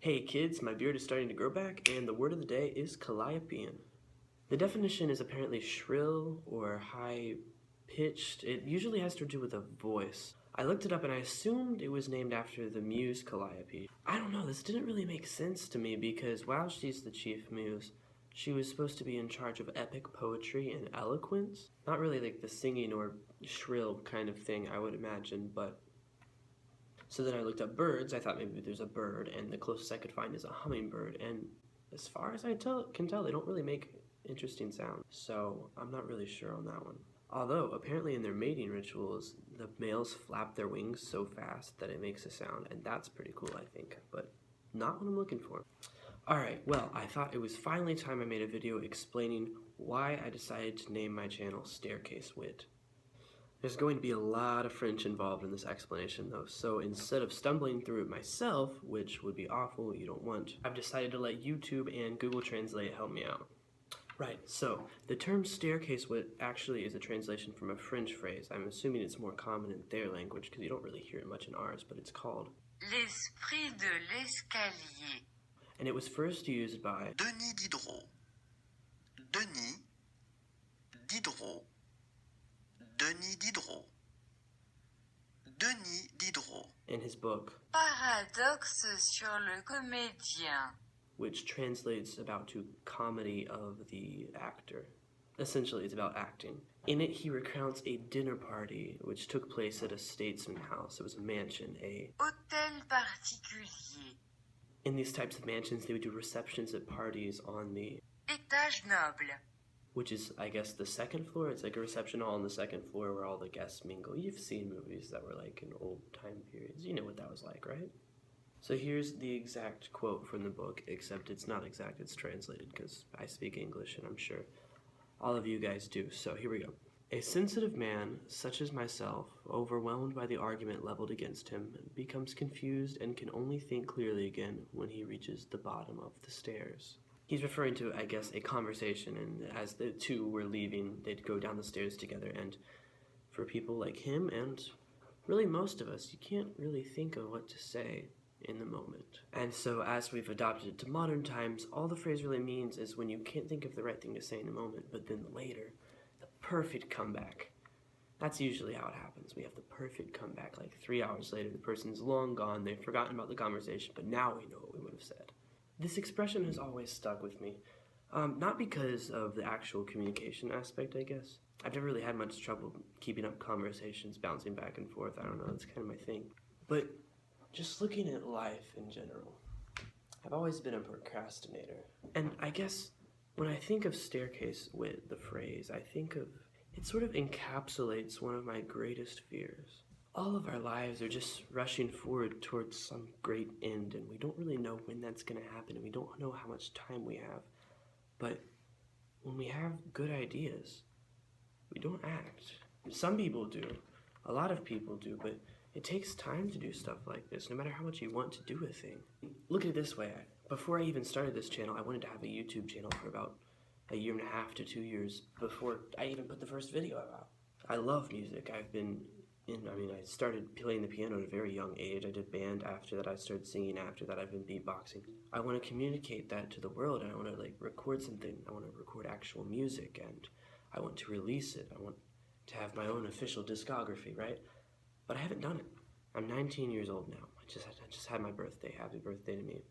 Hey kids, my beard is starting to grow back, and the word of the day is collapan. The definition is apparently shrill or high-pitched. It usually has to do with a voice. I looked it up and I assumed it was named after the muse Calliope. I don't know, this didn't really make sense to me because while she's the chief muse, she was supposed to be in charge of epic poetry and eloquence. Not really like the singing or shrill kind of thing I would imagine, but so then I looked up birds. I thought maybe there's a bird, and the closest I could find is a hummingbird. And as far as I can tell, they don't really make interesting sounds. So I'm not really sure on that one. Although, apparently in their mating rituals, the males flap their wings so fast that it makes a sound, and that's pretty cool, I think, but not what I'm looking for. Alright, well, I thought it was finally time I made a video explaining why I decided to name my channel Staircase Wit. There's going to be a lot of French involved in this explanation though, so instead of stumbling through it myself, which would be awful, you don't want, I've decided to let YouTube and Google Translate help me out. Right, so the term staircase wit actually is a translation from a French phrase. I'm assuming it's more common in their language because you don't really hear it much in ours, but it's called l'esprit de l'escalier. And it was first used by Denis Diderot. Denis Diderot. Denis Diderot. Denis Diderot. in his book, Paradoxe sur le comédien. which translates about to comedy of the actor. Essentially, it's about acting. In it, he recounts a dinner party which took place at a statesman house. It was a mansion, Hôtel particulier. In these types of mansions, they would do receptions at parties on the, Étage noble. which is, I guess, the second floor. It's like a reception hall on the second floor where all the guests mingle. You've seen movies that were like in old time periods. You know what that was like, right? So here's the exact quote from the book, except it's not exact, it's translated because I speak English and I'm sure all of you guys do. So here we go. A sensitive man, such as myself, overwhelmed by the argument leveled against him, becomes confused and can only think clearly again when he reaches the bottom of the stairs. He's referring to, I guess, a conversation, and as the two were leaving, they'd go down the stairs together, and for people like him, and really most of us, you can't really think of what to say in the moment. And so as we've adopted it to modern times, all the phrase really means is when you can't think of the right thing to say in the moment, but then later, the perfect comeback. That's usually how it happens. We have the perfect comeback, like 3 hours later, the person's long gone, they've forgotten about the conversation, but now we know what we would have said. This expression has always stuck with me, not because of the actual communication aspect, I guess. I've never really had much trouble keeping up conversations, bouncing back and forth, I don't know, it's kind of my thing. But just looking at life in general, I've always been a procrastinator. And I guess when I think of staircase wit, the phrase, I think of, it sort of encapsulates one of my greatest fears. All of our lives are just rushing forward towards some great end, and we don't really know when that's going to happen, and we don't know how much time we have. But when we have good ideas, we don't act. Some people do, a lot of people do, but it takes time to do stuff like this, no matter how much you want to do a thing. Look at it this way, before I even started this channel, I wanted to have a YouTube channel for about a year and a half to 2 years before I even put the first video out. I love music. I started playing the piano at a very young age. I did band after that, I started singing after that, I've been beatboxing. I want to communicate that to the world, and I want to record something. I want to record actual music, and I want to release it. I want to have my own official discography, right? But I haven't done it. I'm 19 years old now. I just had my birthday. Happy birthday to me.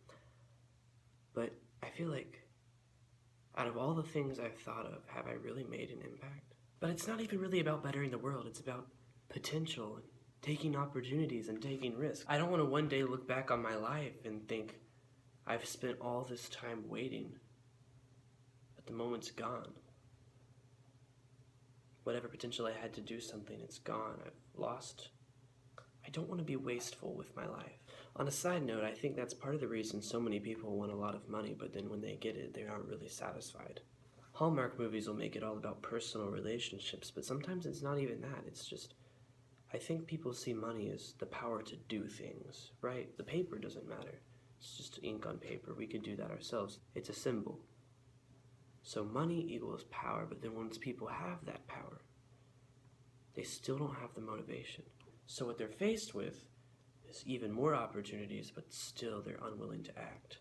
But I feel like out of all the things I've thought of, have I really made an impact? But it's not even really about bettering the world. It's about potential and taking opportunities and taking risks. I don't want to one day look back on my life and think I've spent all this time waiting, but the moment's gone. Whatever potential I had to do something, it's gone. I've lost. I don't want to be wasteful with my life. On a side note, I think that's part of the reason so many people want a lot of money, but then when they get it, they aren't really satisfied. Hallmark movies will make it all about personal relationships, but sometimes it's not even that. It's just, I think people see money as the power to do things, right? The paper doesn't matter. It's just ink on paper. We could do that ourselves. It's a symbol. So money equals power, but then once people have that power, they still don't have the motivation. So what they're faced with There's even more opportunities, but still they're unwilling to act.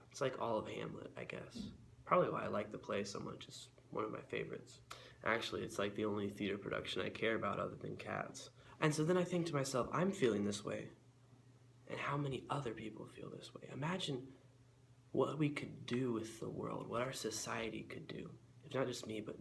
It's like all of Hamlet, I guess. Probably why I like the play so much. It's one of my favorites. Actually, it's like the only theater production I care about other than Cats. And so then I think to myself, I'm feeling this way. And how many other people feel this way? Imagine what we could do with the world, what our society could do. If not just me, but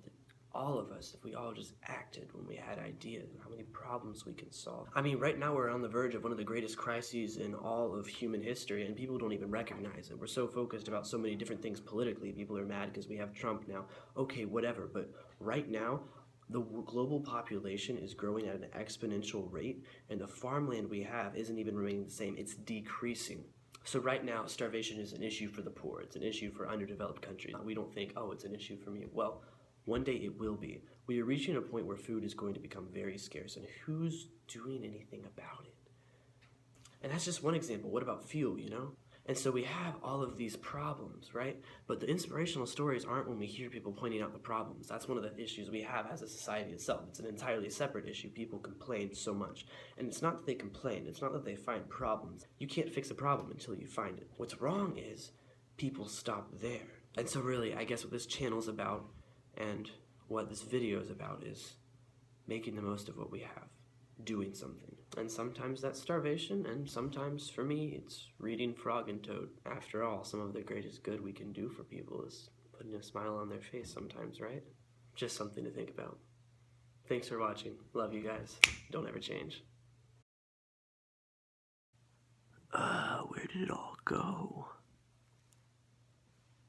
all of us, if we all just acted when we had ideas, how many problems we can solve. I mean, right now we're on the verge of one of the greatest crises in all of human history, and people don't even recognize it. We're so focused about so many different things politically. People are mad because we have Trump now. Okay, whatever, but right now, the global population is growing at an exponential rate, and the farmland we have isn't even remaining the same. It's decreasing. So right now, starvation is an issue for the poor. It's an issue for underdeveloped countries. We don't think, oh, it's an issue for me. Well, one day it will be. We are reaching a point where food is going to become very scarce, and who's doing anything about it? And that's just one example. What about fuel, you know? And so we have all of these problems, right? But the inspirational stories aren't when we hear people pointing out the problems. That's one of the issues we have as a society itself. It's an entirely separate issue. People complain so much. And it's not that they complain. It's not that they find problems. You can't fix a problem until you find it. What's wrong is people stop there. And so really, I guess what this channel is about and what this video is about is making the most of what we have, doing something. And sometimes that's starvation, and sometimes for me it's reading Frog and Toad. After all, some of the greatest good we can do for people is putting a smile on their face sometimes, right? Just something to think about. Thanks for watching. Love you guys. Don't ever change. Where did it all go?